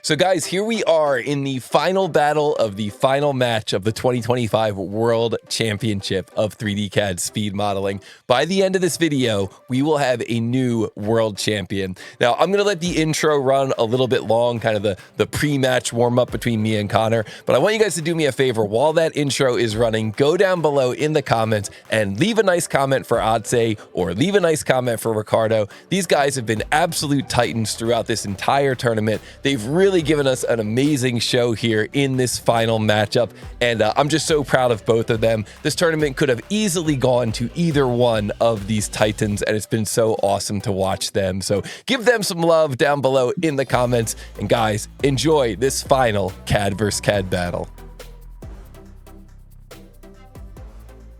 So guys, here we are in the final battle of the final match of the 2025 World Championship of 3D CAD speed modeling. By the end of this video, we will have a new world champion. Now, I'm going to let the intro run a little bit long, kind of the pre-match warm-up between me and Connor, but I want you guys to do me a favor. While that intro is running, go down below in the comments and leave a nice comment for Odse or leave a nice comment for Ricardo. These guys have been absolute titans throughout this entire tournament. They've really given us an amazing show here in this final matchup, and I'm just so proud of both of them. This tournament could have easily gone to either one of these titans, and it's been so awesome to watch them. So give them some love down below in the comments, and guys, enjoy this final CAD versus CAD battle.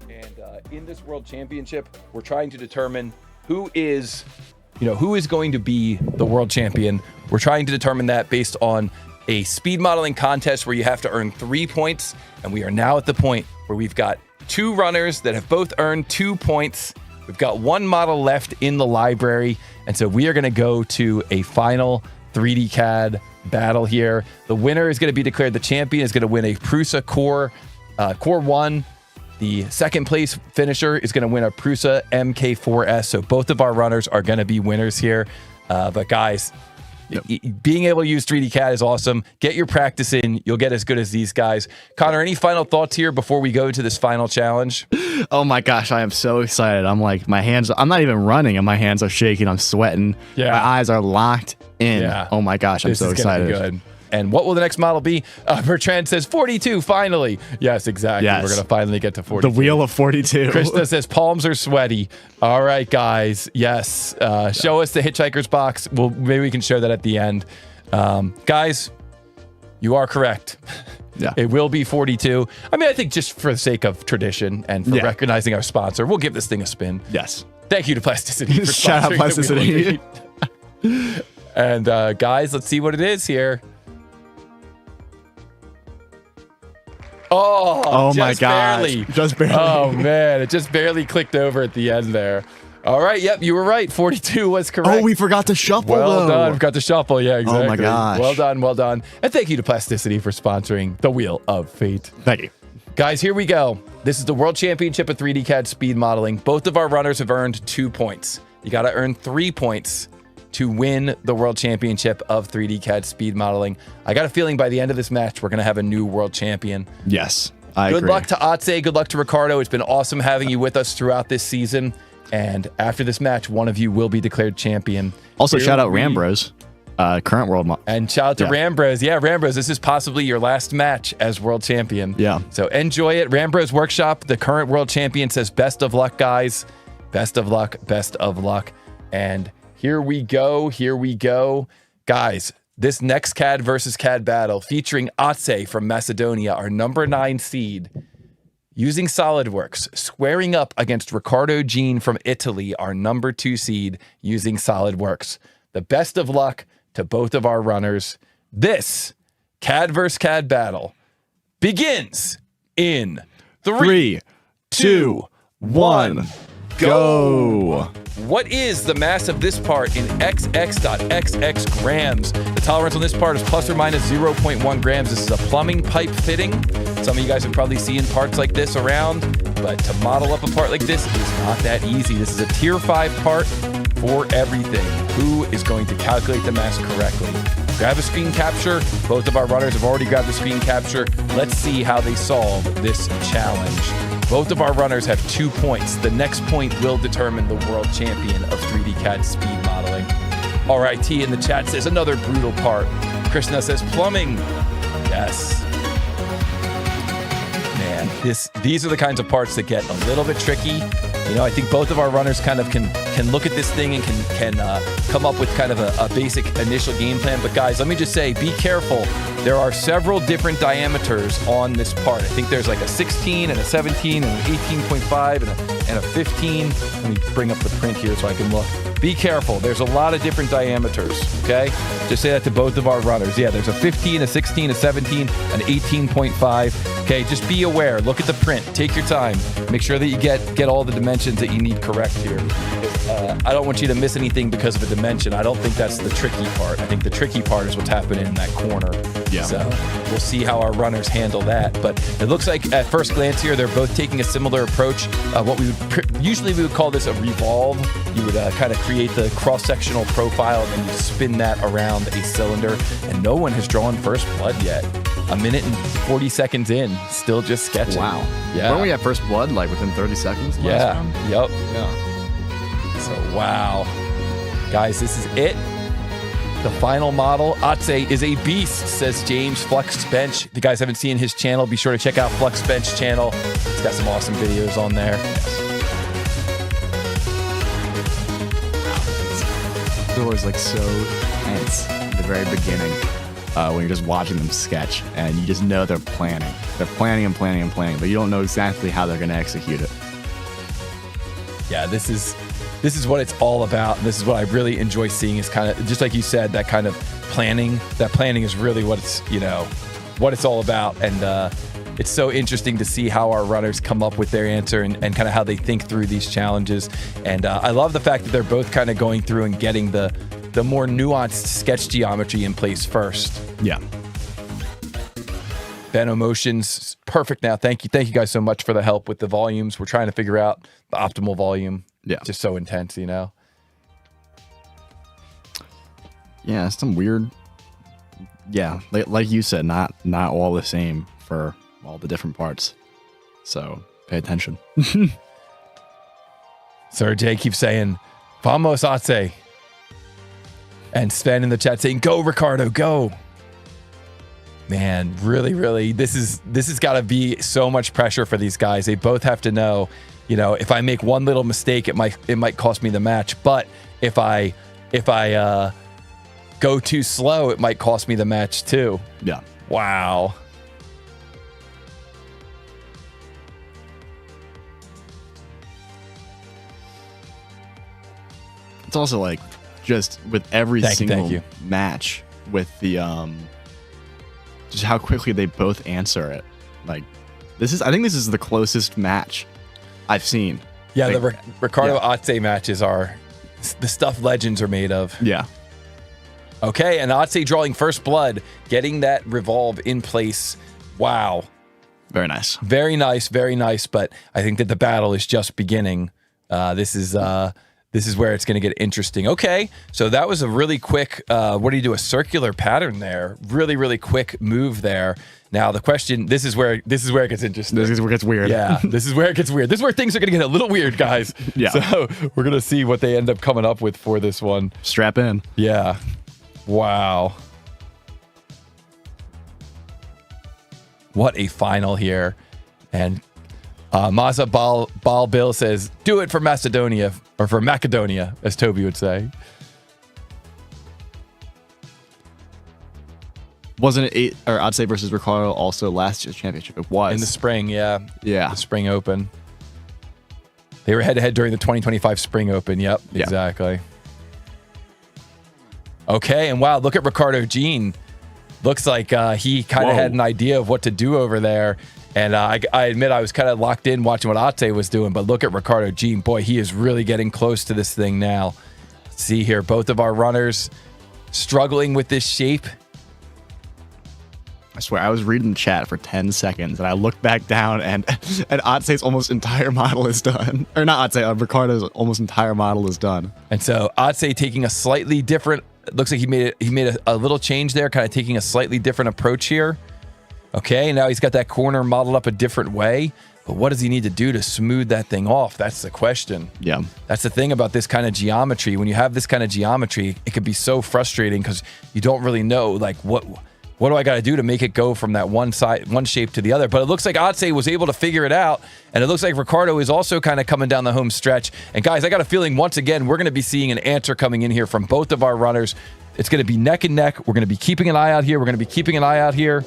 And in this World Championship, we're trying to determine who is going to be the world champion. We're trying to determine that based on a speed modeling contest where you have to earn 3 points. And we are now at the point where we've got 2 runners that have both earned 2 points. We've got 1 model left in the library. And so we are going to go to a final 3D CAD battle here. The winner is going to be declared. The champion is going to win a Prusa Core 1. The second place finisher is going to win a Prusa MK4S. So both of our runners are going to be winners here. But guys, being able to use 3D CAD is awesome. Get your practice in. You'll get as good as these guys. Connor, any final thoughts here before we go to this final challenge? Oh my gosh, I am so excited. I'm like, I'm not even running and my hands are shaking. I'm sweating. Yeah. My eyes are locked in. Yeah. Oh my gosh, I'm so excited. This is gonna be good. And what will the next model be? Bertrand says 42, finally. Yes, exactly. Yes. We're going to finally get to 42. The wheel of 42. Krishna says palms are sweaty. All right, guys. Yes. Show us the Hitchhiker's box. Maybe we can show that at the end. Guys, you are correct. Yeah. It will be 42. I mean, I think just for the sake of tradition and for recognizing our sponsor, we'll give this thing a spin. Yes. Thank you to Plasticity for sponsoring. Shout out Plasticity. And guys, let's see what it is here. Oh my gosh. Barely. Just barely. Oh, man. It just barely clicked over at the end there. All right. Yep. You were right. 42 was correct. Oh, we forgot to shuffle, Well done. We forgot to shuffle. Yeah, exactly. Oh, my gosh. Well done. Well done. And thank you to Plasticity for sponsoring the Wheel of Fate. Thank you. Guys, here we go. This is the World Championship of 3D CAD speed modeling. Both of our runners have earned 2 points. You got to earn 3 points to win the World Championship of 3D CAD speed modeling. I got a feeling by the end of this match, we're going to have a new world champion. Yes, I agree. Good luck to Otse. Good luck to Ricardo. It's been awesome having you with us throughout this season. And after this match, one of you will be declared champion. Also, shout out Rambros, current world. And shout out to Rambros. Yeah, Rambros, this is possibly your last match as world champion. Yeah. So enjoy it. Rambros Workshop, the current world champion, says best of luck, guys. Best of luck. Best of luck. And here we go. Here we go. Guys, this next CAD versus CAD battle featuring Otse from Macedonia, our number 9 seed, using SolidWorks, squaring up against Ricardo Jean from Italy, our number 2 seed, using SolidWorks. The best of luck to both of our runners. This CAD versus CAD battle begins in 3, 2, 1, go! What is the mass of this part in XX.XX grams? The tolerance on this part is plus or minus 0.1 grams. This is a plumbing pipe fitting. Some of you guys have probably seen parts like this around, but to model up a part like this is not that easy. This is a tier 5 part for everything. Who is going to calculate the mass correctly? Grab a screen capture. Both of our runners have already grabbed the screen capture. Let's see how they solve this challenge. Both of our runners have 2 points. The next point will determine the world champion of 3D CAD speed modeling. RIT in the chat says another brutal part. Krishna says plumbing. Yes. Man, these are the kinds of parts that get a little bit tricky. You know, I think both of our runners kind of can look at this thing and can come up with kind of a basic initial game plan. But guys, let me just say, be careful. There are several different diameters on this part. I think there's like a 16 and a 17 and an 18.5 and a 15. Let me bring up the print here so I can look. Be careful. There's a lot of different diameters, okay? Just say that to both of our runners. Yeah, there's a 15, a 16, a 17, an 18.5. Okay, just be aware. Look at the print. Take your time. Make sure that you get all the dimensions that you need correct here. I don't want you to miss anything because of a dimension. I don't think that's the tricky part. I think the tricky part is what's happening in that corner. Yeah. So we'll see how our runners handle that. But it looks like at first glance here, they're both taking a similar approach. What we would usually we would call this a revolve. You would kind of create the cross-sectional profile and then you spin that around a cylinder. And no one has drawn first blood yet. A minute and 40 seconds in, still just sketching. Wow. Yeah. Weren't we at first blood like within 30 seconds? Yeah. Round? Yep. Yeah. So, wow. Guys, this is it. The final model. Atse is a beast, says James. Flux Bench. If you guys haven't seen his channel, be sure to check out Flux Bench channel. He's got some awesome videos on there. It's always like so tense at the very beginning when you're just watching them sketch and you just know they're planning. They're planning and planning and planning, but you don't know exactly how they're going to execute it. Yeah, this is what it's all about. This is what I really enjoy seeing is kind of, just like you said, that kind of planning. That planning is really what it's, what it's all about. And it's so interesting to see how our runners come up with their answer and kind of how they think through these challenges. And I love the fact that they're both kind of going through and getting the more nuanced sketch geometry in place first. Yeah. Beno Motions, perfect now. Thank you guys so much for the help with the volumes. We're trying to figure out the optimal volume. Yeah. Just so intense, Yeah, some weird. Yeah, like you said, not all the same for all the different parts. So pay attention. Sir Jay keeps saying, "Vamos Atse," and Sven in the chat saying, "Go Ricardo, go." Man, really, this has got to be so much pressure for these guys. They both have to know, if I make one little mistake, it might cost me the match. But if I go too slow, it might cost me the match too. Yeah. Wow. It's also like just with every single match with the just how quickly they both answer it. Like I think this is the closest match I've seen. Yeah, the Ricardo Atse matches are the stuff legends are made of. Yeah. Okay, and Atse drawing first blood, getting that revolve in place. Wow. Very nice. Very nice, very nice. But I think that the battle is just beginning. This is where it's going to get interesting. Okay, so that was a really quick, what do you do, a circular pattern there. Really, really quick move there. Now the question, this is where it gets interesting. This is where it gets weird. Yeah, this is where it gets weird. This is where things are going to get a little weird, guys. Yeah. So we're going to see what they end up coming up with for this one. Strap in. Yeah. Wow. What a final here. And Maza Bal Bill says, "Do it for Macedonia," or for Macedonia, as Toby would say. Wasn't it Atse versus Ricardo also last year's championship? It was. In the spring, yeah. Yeah. The Spring Open. They were head-to-head during the 2025 Spring Open. Yep, yeah. Exactly. Okay, and wow, look at Ricardo Jean. Looks like he kind of had an idea of what to do over there. And I admit I was kind of locked in watching what Atse was doing, but look at Ricardo Jean. Boy, he is really getting close to this thing now. Let's see here, both of our runners struggling with this shape. I swear, I was reading the chat for 10 seconds, and I looked back down, and Atse's almost entire model is done. Or not Atse, Ricardo's almost entire model is done. And so Atse taking a slightly different, looks like he made a little change there, kind of taking a slightly different approach here. Okay, now he's got that corner modeled up a different way. But what does he need to do to smooth that thing off? That's the question. Yeah. That's the thing about this kind of geometry. When you have this kind of geometry, it can be so frustrating because you don't really know, like, what do I got to do to make it go from that one shape to the other? But it looks like Atse was able to figure it out. And it looks like Ricardo is also kind of coming down the home stretch. And guys, I got a feeling once again, we're going to be seeing an answer coming in here from both of our runners. It's going to be neck and neck. We're going to be keeping an eye out here. We're going to be keeping an eye out here.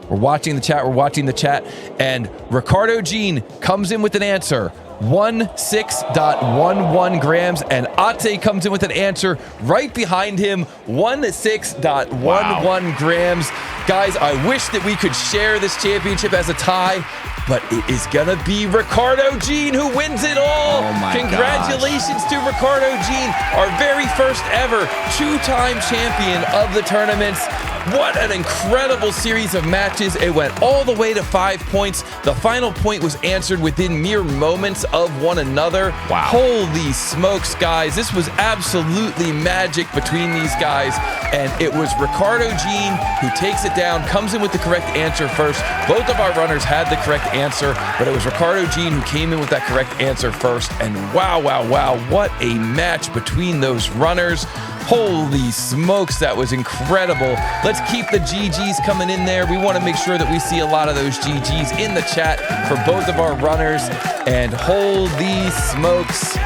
We're watching the chat. And Ricardo Jean comes in with an answer. 16.11 grams, and Ate comes in with an answer right behind him, 16.11 grams. Guys, I wish that we could share this championship as a tie, but it is gonna be Ricardo Jean who wins it all. Oh my Congratulations to Ricardo Jean, our very first ever two-time champion of the tournaments. What an incredible series of matches. It went all the way to 5 points. The final point was answered within mere moments of one another. Wow. Holy smokes, guys. This was absolutely magic between these guys. And it was Ricardo Jean who takes it down, comes in with the correct answer first. Both of our runners had the correct answer, but it was Ricardo Jean who came in with that correct answer first. And wow, wow, wow, what a match between those runners. Holy smokes, that was incredible. Let's keep the GGs coming in there. We want to make sure that we see a lot of those GGs in the chat for both of our runners. And holy smokes,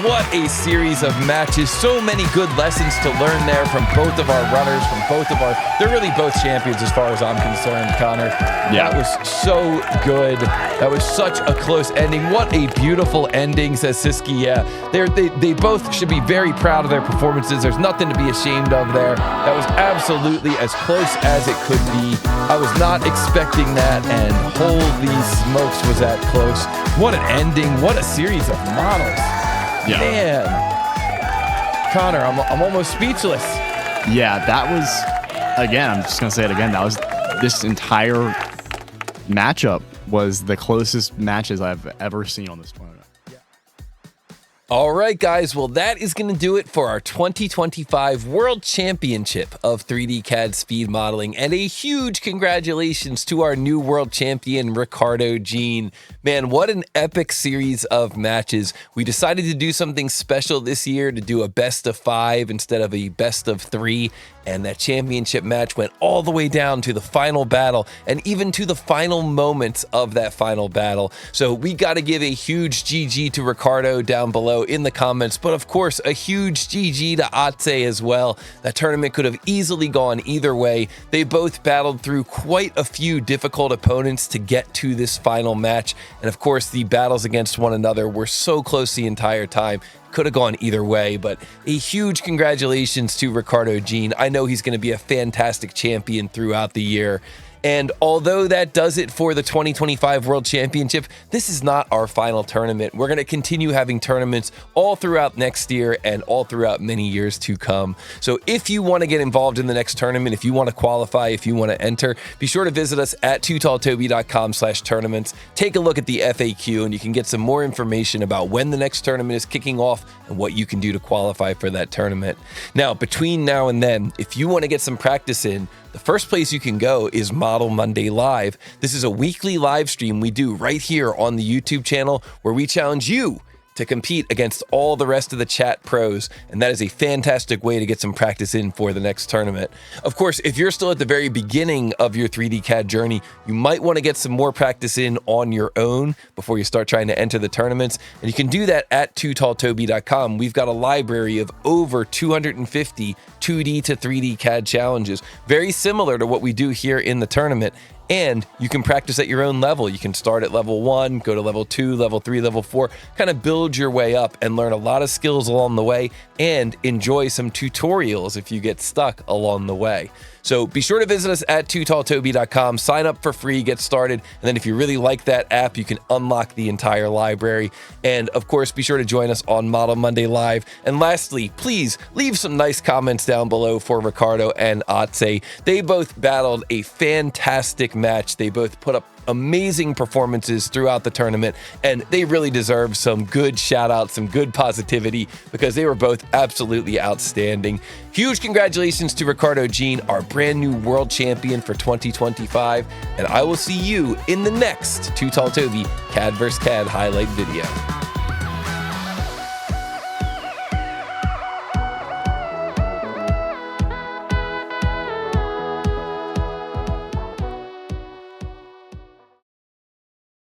what a series of matches. So many good lessons to learn there from both of our runners, they're really both champions as far as I'm concerned, Connor. Yeah. That was so good. That was such a close ending. What a beautiful ending, says Siski. Yeah, they both should be very proud of their performances. There's nothing to be ashamed of there. That was absolutely as close as it could be. I was not expecting that, and holy smokes was that close. What an ending. What a series of models. Yeah. Man. Connor, I'm almost speechless. Yeah, that was, again, I'm just going to say it again. This entire matchup was the closest matches I've ever seen on this tournament. All right, guys. Well, that is going to do it for our 2025 World Championship of 3D CAD Speed Modeling. And a huge congratulations to our new world champion, Ricardo Jean. Man, what an epic series of matches. We decided to do something special this year, to do a best of 5 instead of a best of 3. And that championship match went all the way down to the final battle and even to the final moments of that final battle. So we got to give a huge GG to Ricardo down below in the comments, but of course a huge GG to Ate as well. That tournament could have easily gone either way. They both battled through quite a few difficult opponents to get to this final match. And of course the battles against one another were so close the entire time. Could have gone either way, but a huge congratulations to Ricardo Jean. I know he's going to be a fantastic champion throughout the year. And although that does it for the 2025 World Championship, this is not our final tournament. We're going to continue having tournaments all throughout next year and all throughout many years to come. So if you want to get involved in the next tournament, if you want to qualify, if you want to enter, be sure to visit us at tootalltoby.com/tournaments. Take a look at the FAQ and you can get some more information about when the next tournament is kicking off and what you can do to qualify for that tournament. Now, between now and then, if you want to get some practice in, the first place you can go is Model Monday Live. This is a weekly live stream we do right here on the YouTube channel where we challenge you to compete against all the rest of the chat pros, and that is a fantastic way to get some practice in for the next tournament. Of course, if you're still at the very beginning of your 3D CAD journey, you might want to get some more practice in on your own before you start trying to enter the tournaments, and you can do that at tootalltoby.com. We've got a library of over 250 2D to 3D CAD challenges, very similar to what we do here in the tournament. And you can practice at your own level. You can start at level 1, go to level 2, level 3, level 4, kind of build your way up and learn a lot of skills along the way and enjoy some tutorials if you get stuck along the way. So be sure to visit us at tootalltoby.com, sign up for free, get started, and then if you really like that app, you can unlock the entire library. And of course, be sure to join us on Model Monday Live. And lastly, please leave some nice comments down below for Ricardo and Ate. They both battled a fantastic match. They both put up amazing performances throughout the tournament, and they really deserve some good shout outs, some good positivity, because they were both absolutely outstanding. Huge congratulations to Ricardo Jean, our brand new world champion for 2025, and I will see you in the next Too Tall Toby CAD vs. CAD highlight video.